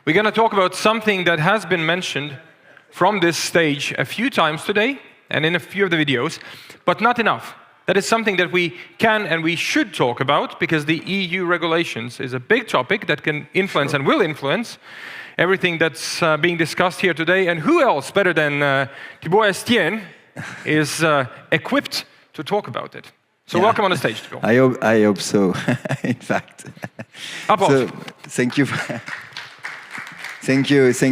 We're going to talk about something that has been mentioned from this stage a few times today and in a few of the videos, but not enough. That is something that we can and we should talk about because the EU regulations is a big topic that can influence and will influence everything that's being discussed here today. And who else better than Tibaud ESTIENNE is equipped to talk about it. So welcome on the stage, Tibaud. I hope so, in fact. So, thank you. Thank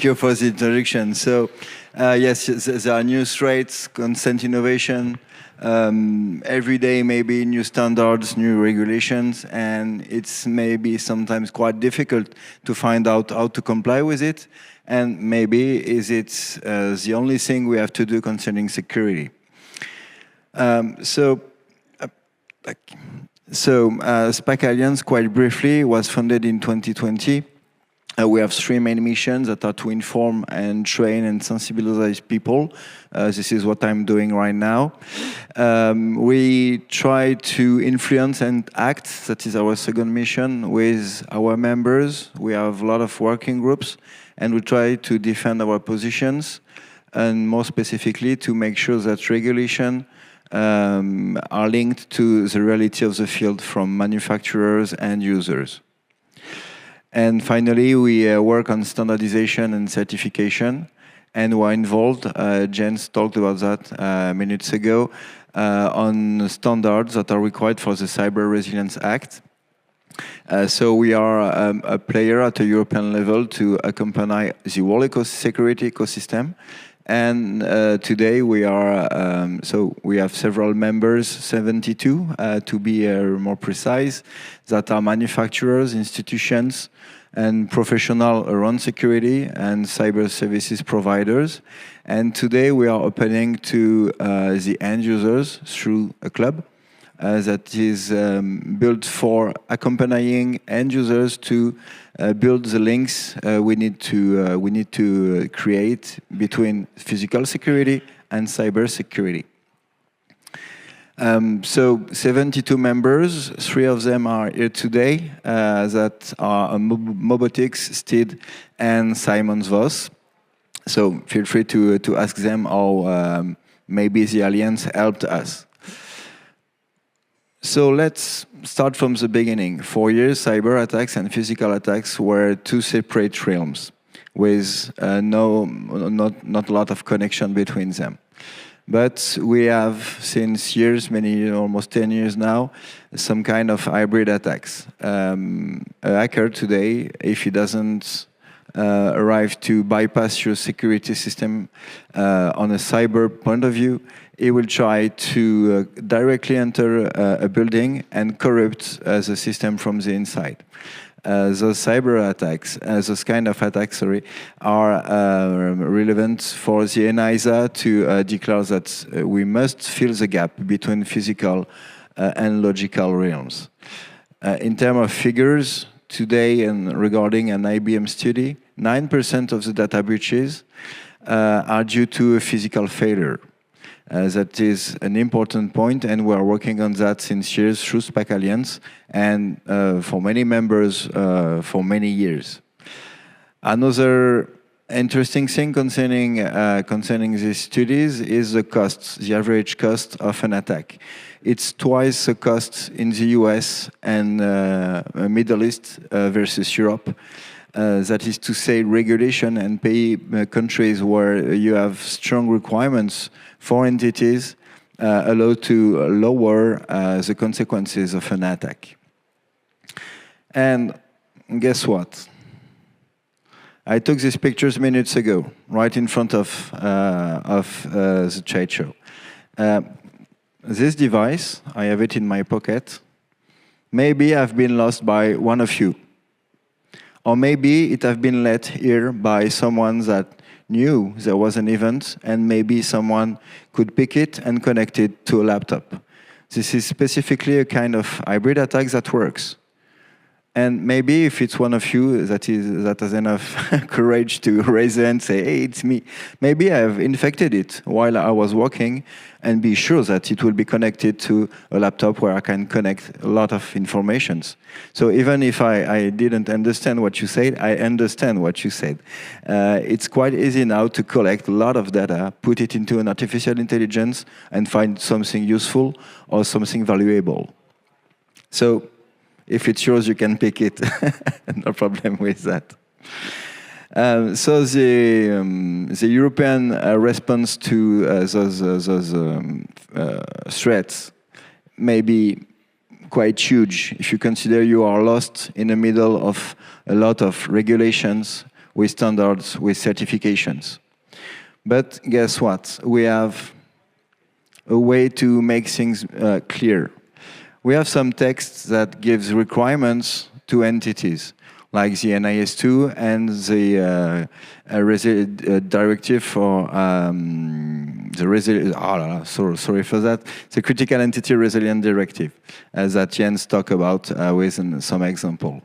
you for the introduction. So, yes, there are new threats, constant innovation, every day maybe new standards, new regulations, and it's maybe sometimes quite difficult to find out how to comply with it. And maybe is it the only thing we have to do concerning security. SPAC Alliance, quite briefly, was founded in 2020. We have three main missions that are to inform and train and sensibilize people. This is what I'm doing right now. We try to influence and act, that is our second mission, with our members. We have a lot of working groups, and we try to defend our positions, and more specifically to make sure that regulation are linked to the reality of the field from manufacturers and users. And finally, we work on standardization and certification, and we're involved, Jens talked about that minutes ago, on standards that are required for the Cyber Resilience Act. So we are a player at a European level to accompany the whole security ecosystem. And today we are, so we have several members, 72 to be more precise, that are manufacturers, institutions, and professionals around security and cyber services providers. And today we are opening to the end users through a club that is built for accompanying end users to build the links we need to create between physical security and cyber security. So 72 members, 3 of them are here today, that are Mobotics, Steed, and Simons Vos. So feel free to ask them how maybe the Alliance helped us. So let's start from the beginning. For years, cyber attacks and physical attacks were two separate realms with not a lot of connection between them. But we have, since years, almost 10 years now, some kind of hybrid attacks. A hacker today, if he doesn't arrive to bypass your security system on a cyber point of view, he will try to directly enter a building and corrupt the system from the inside. Those cyber attacks, those kind of attacks, are relevant for the NISA to declare that we must fill the gap between physical and logical realms. In terms of figures, today and regarding an IBM study, 9% of the data breaches are due to a physical failure. That is an important point, and we are working on that since years through SPAC Alliance, and for many members for many years. Another interesting thing concerning these studies is the costs, the average cost of an attack. It's twice the cost in the US and Middle East versus Europe. That is to say, regulation and pay countries where you have strong requirements for entities allow to lower the consequences of an attack. And guess what? I took these pictures minutes ago, right in front of the trade show. This device, I have it in my pocket. Maybe I've been lost by one of you. Or maybe it has been left here by someone that knew there was an event, and maybe someone could pick it and connect it to a laptop. This is specifically a kind of hybrid attack that works. And maybe if it's one of you that has enough courage to raise their hand and say, hey, it's me. Maybe I've infected it while I was walking, and be sure that it will be connected to a laptop where I can connect a lot of informations. So even if I didn't understand what you said, I understand what you said. It's quite easy now to collect a lot of data, put it into an artificial intelligence, and find something useful or something valuable. So if it's yours, you can pick it. No problem with that. So the European response to those threats may be quite huge if you consider you are lost in the middle of a lot of regulations with standards, with certifications. But guess what? We have a way to make things clear. We have some text that gives requirements to entities, like the NIS2 and the directive for sorry for that, the Critical Entity Resilient Directive, that Jens talked about with some example.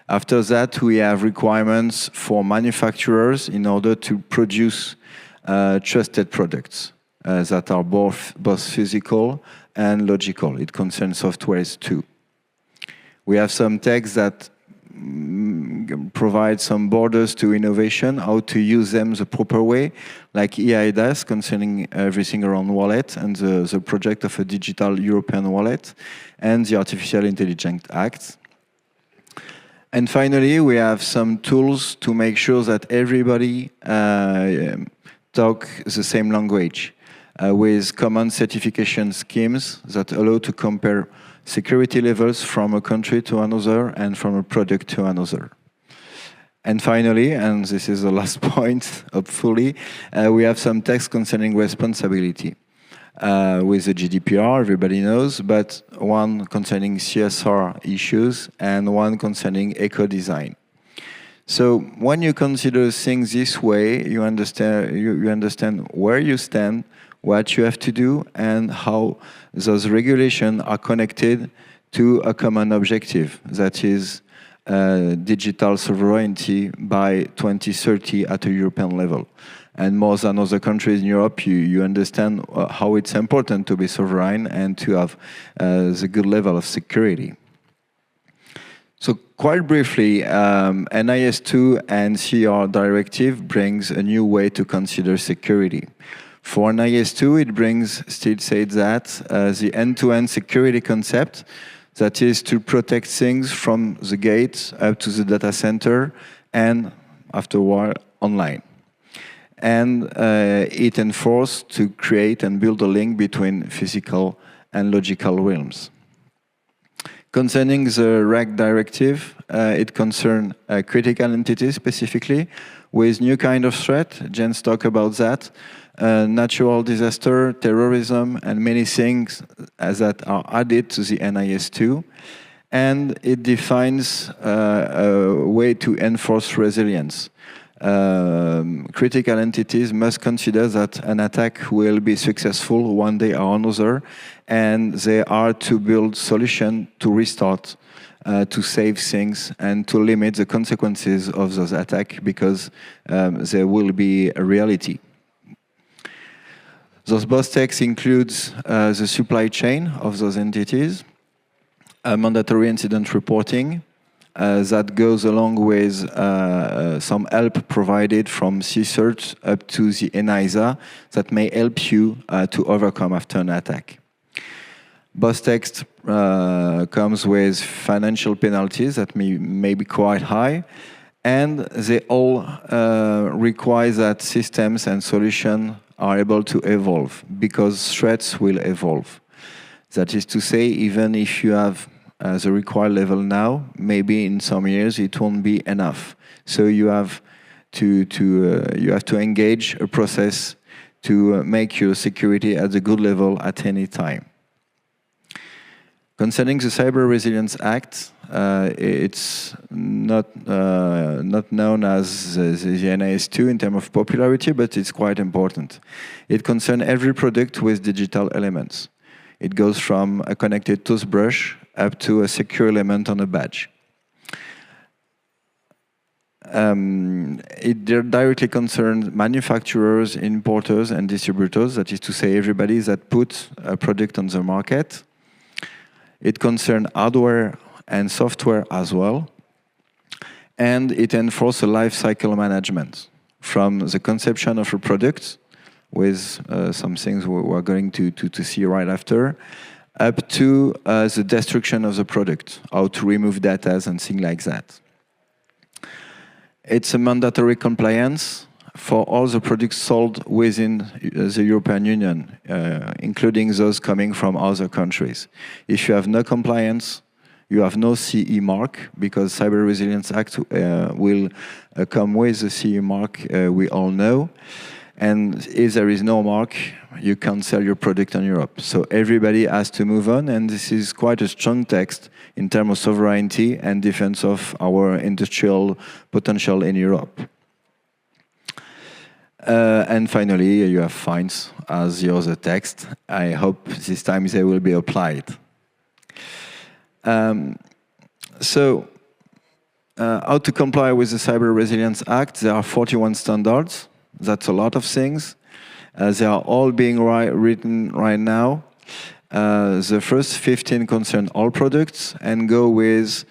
After that, we have requirements for manufacturers in order to produce trusted products that are both physical and logical. It concerns softwares too. We have some text that provide some borders to innovation, how to use them the proper way, like EIDAS concerning everything around wallet and the project of a digital European wallet, and the Artificial Intelligence Act. And finally, we have some tools to make sure that everybody talk the same language, with common certification schemes that allow to compare security levels from a country to another and from a product to another. And finally, and this is the last point, hopefully, we have some text concerning responsibility. With the GDPR, everybody knows, but one concerning CSR issues and one concerning eco-design. So when you consider things this way, you understand where you stand, what you have to do, and how those regulations are connected to a common objective, that is digital sovereignty by 2030 at a European level. And more than other countries in Europe, you understand how it's important to be sovereign and to have the good level of security. So quite briefly, NIS2 and CR directive brings a new way to consider security. For NIS2, it says that the end-to-end security concept, that is to protect things from the gate up to the data center and afterward online. And it enforced to create and build a link between physical and logical realms. Concerning the RAC directive, it concerns critical entities specifically, with new kind of threat. Jens talked about that. Natural disaster, terrorism, and many things that are added to the NIS2. And it defines a way to enforce resilience. Critical entities must consider that an attack will be successful one day or another, and they are to build solutions to restart, to save things, and to limit the consequences of those attacks, because they will be a reality. Those both texts includes the supply chain of those entities, mandatory incident reporting, that goes along with some help provided from CSIRT up to the ENISA that may help you to overcome after an attack. Both text comes with financial penalties that may be quite high, and they all require that systems and solutions are able to evolve, because threats will evolve. That is to say, even if you have the required level now, maybe in some years it won't be enough. So you have to engage a process to make your security at a good level at any time. Concerning the Cyber Resilience Act, it's not known as the NIS2 in terms of popularity, but it's quite important. It concerns every product with digital elements. It goes from a connected toothbrush up to a secure element on a badge. It directly concerns manufacturers, importers, and distributors. That is to say, everybody that puts a product on the market. It concerns hardware and software as well. And it enforces a life cycle management from the conception of a product, with some things we're going to see right after, up to the destruction of the product, how to remove data and things like that. It's a mandatory compliance for all the products sold within the European Union, including those coming from other countries. If you have no compliance, you have no CE mark, because Cyber Resilience Act will come with the CE mark we all know. And if there is no mark, you can't sell your product in Europe. So everybody has to move on, and this is quite a strong text in terms of sovereignty and defense of our industrial potential in Europe. And finally, you have fines as the other text. I hope this time they will be applied. So, how to comply with the Cyber Resilience Act? There are 41 standards. That's a lot of things. They are all being written right now. The first 15 concern all products and go with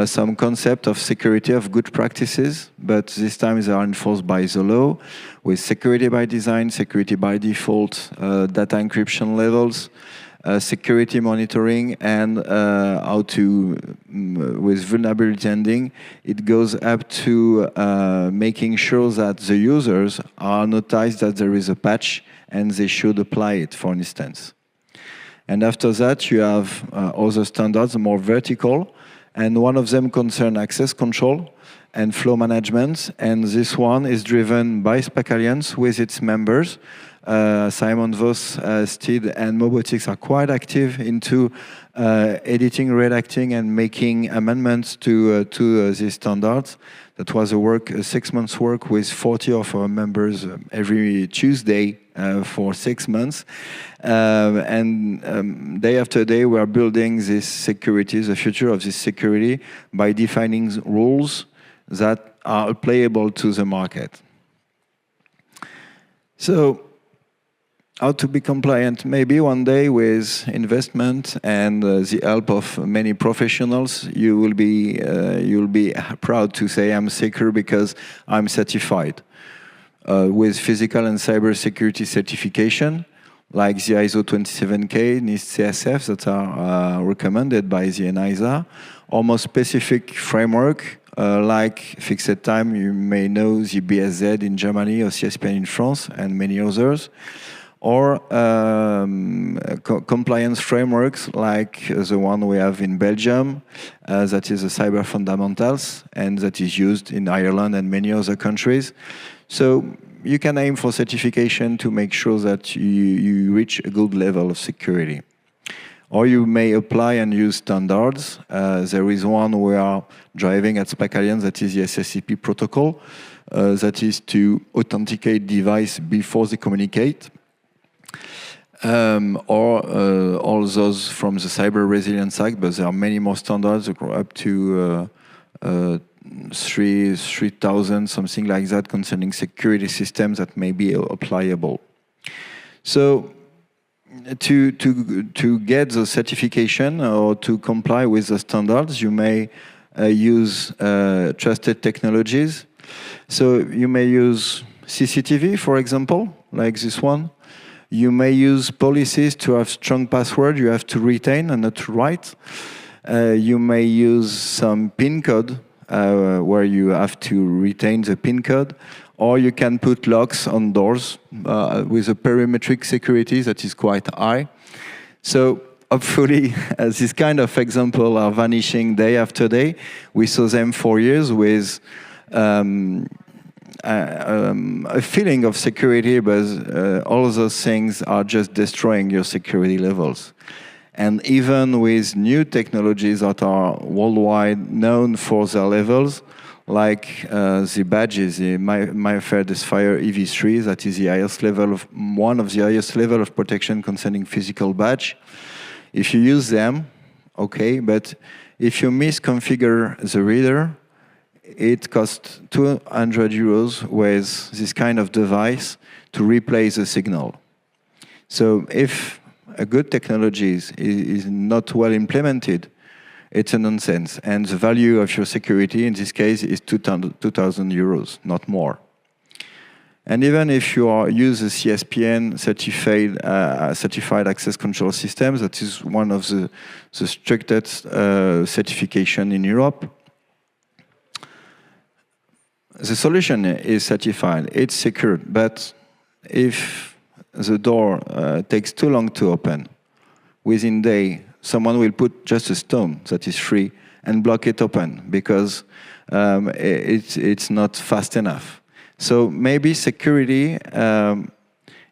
some concept of security of good practices, but this time they are enforced by the law, with security by design, security by default, data encryption levels, security monitoring, and how to, with vulnerability ending, it goes up to making sure that the users are notified that there is a patch and they should apply it, for instance. And after that, you have other standards, more vertical, and one of them concerns access control and flow management, and this one is driven by SPAC Alliance with its members. Simon Vos, Steed, and Mobotics are quite active into editing, redacting, and making amendments to these standards. That was a 6 months work with 40 of our members every Tuesday for 6 months. Day after day, we are building this security, the future of this security, by defining rules that are applicable to the market. So, how to be compliant? Maybe one day with investment and the help of many professionals, you'll be proud to say I'm secure because I'm certified. With physical and cyber security certification, like the ISO 27K, NIST CSF, that are recommended by the NISA, or more specific framework, like Fixed Time, you may know the BSZ in Germany or CSPN in France, and many others. Or compliance frameworks like the one we have in Belgium, that is the Cyber Fundamentals, and that is used in Ireland and many other countries. So you can aim for certification to make sure that you reach a good level of security. Or you may apply and use standards. There is one we are driving at SPAC Alliance, that is the SSCP protocol, that is to authenticate device before they communicate. Or all those from the Cyber Resilience Act, but there are many more standards, up to 3,000, something like that, concerning security systems that may be applicable. So, to get the certification or to comply with the standards, you may use trusted technologies. So you may use CCTV, for example, like this one. You may use policies to have strong password you have to retain and not to write. You may use some PIN code where you have to retain the PIN code. Or you can put locks on doors with a perimetric security that is quite high. So hopefully this kind of example are vanishing day after day. We saw them for years with a feeling of security, but all of those things are just destroying your security levels. And even with new technologies that are worldwide known for their levels, like the badges, the MyFair Desfire EV3, that is the highest level of, one of the highest level of protection concerning physical badge. If you use them, okay, but if you misconfigure the reader, it costs 200 euros with this kind of device to replace the signal. So if a good technology is not well implemented, it's a nonsense. And the value of your security in this case is 2,000 euros, not more. And even if you use a CSPN certified access control system, that is one of the strictest certification in Europe, the solution is certified, it's secured, but if the door takes too long to open, within a day, someone will put just a stone that is free and block it open because it's not fast enough. So maybe security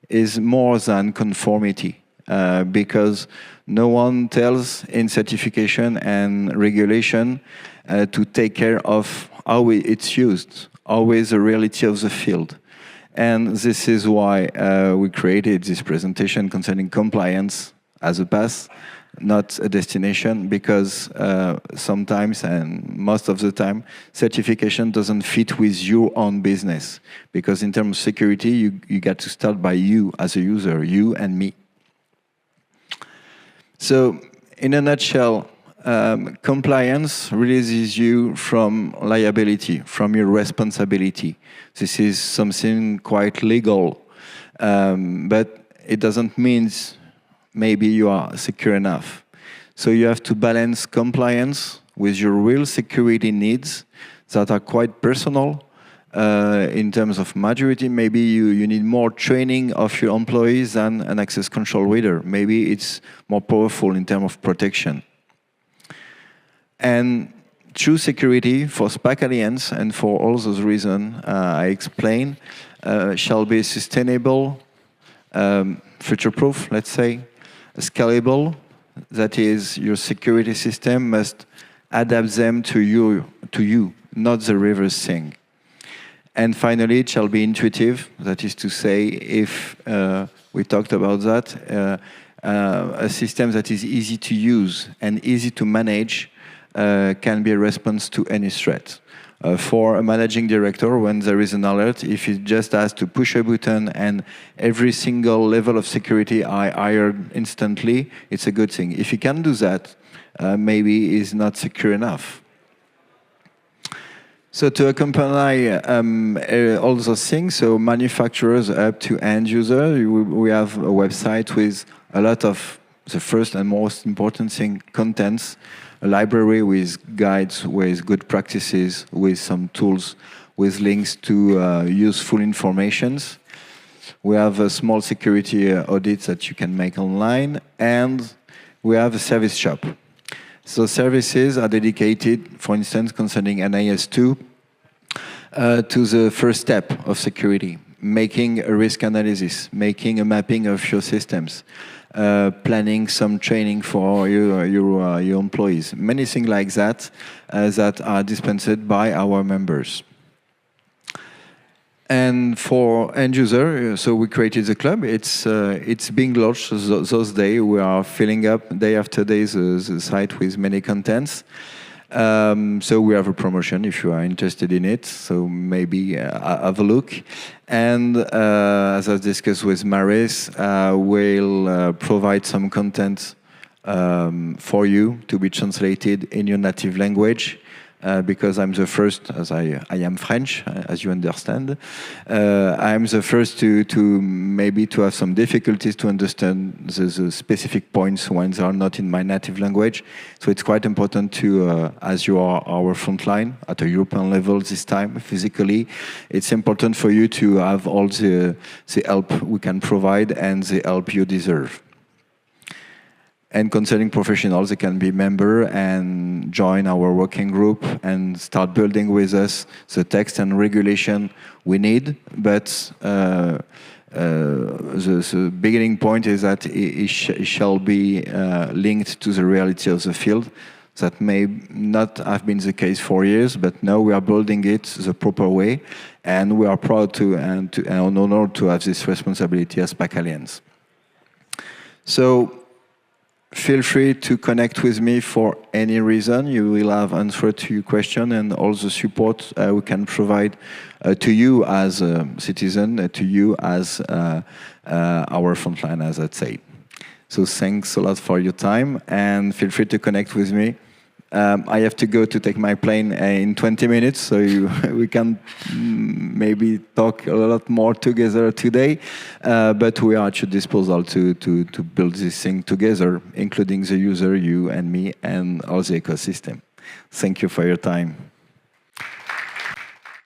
is more than conformity because no one tells in certification and regulation to take care of how it's used, always the reality of the field. And this is why we created this presentation concerning compliance as a path, not a destination, because sometimes, and most of the time, certification doesn't fit with your own business. Because in terms of security, you got to start by you as a user, you and me. So, in a nutshell, compliance releases you from liability, from your responsibility. This is something quite legal, but it doesn't mean maybe you are secure enough. So you have to balance compliance with your real security needs that are quite personal. In terms of maturity, maybe you need more training of your employees than an access control reader. Maybe it's more powerful in terms of protection. And true security for SPAC Alliance and for all those reasons I explained shall be sustainable, future-proof, let's say, scalable. That is, your security system must adapt them to you, not the reverse thing. And finally, it shall be intuitive. That is to say, if we talked about that, a system that is easy to use and easy to manage can be a response to any threat. For a managing director, when there is an alert, if he just has to push a button and every single level of security I hired instantly, it's a good thing. If he can do that, maybe he's not secure enough. So to accompany all those things, so manufacturers up to end user, we have a website with a lot of the first and most important thing, contents, a library with guides, with good practices, with some tools, with links to useful informations. We have a small security audit that you can make online, and we have a service shop. So services are dedicated, for instance, concerning NIS2, to the first step of security, making a risk analysis, making a mapping of your systems, planning some training for your employees. Many things like that that are dispensed by our members. And for end user, so we created the club. It's being launched those days. We are filling up day after day the site with many contents. So we have a promotion if you are interested in it. So maybe have a look. And as I discussed with Maris, we'll provide some content for you to be translated in your native language. Because I'm the first, as I am French, as you understand, I'm the first to maybe to have some difficulties to understand the specific points when they are not in my native language. So it's quite important to, as you are our frontline at a European level this time, physically, it's important for you to have all the help we can provide and the help you deserve. And concerning professionals, they can be member and join our working group and start building with us the text and regulation we need. But the beginning point is that it shall be linked to the reality of the field. That may not have been the case for years, but now we are building it the proper way, and we are proud to and honored to have this responsibility as SPAC Alliance. So, Feel free to connect with me for any reason. You will have answer to your question and all the support we can provide to you as a citizen, to you as our frontline, as I'd say. So thanks a lot for your time, and feel free to connect with me. I have to go to take my plane in 20 minutes, so we can maybe talk a lot more together today. But we are at your disposal to build this thing together, including the user, you and me, and all the ecosystem. Thank you for your time.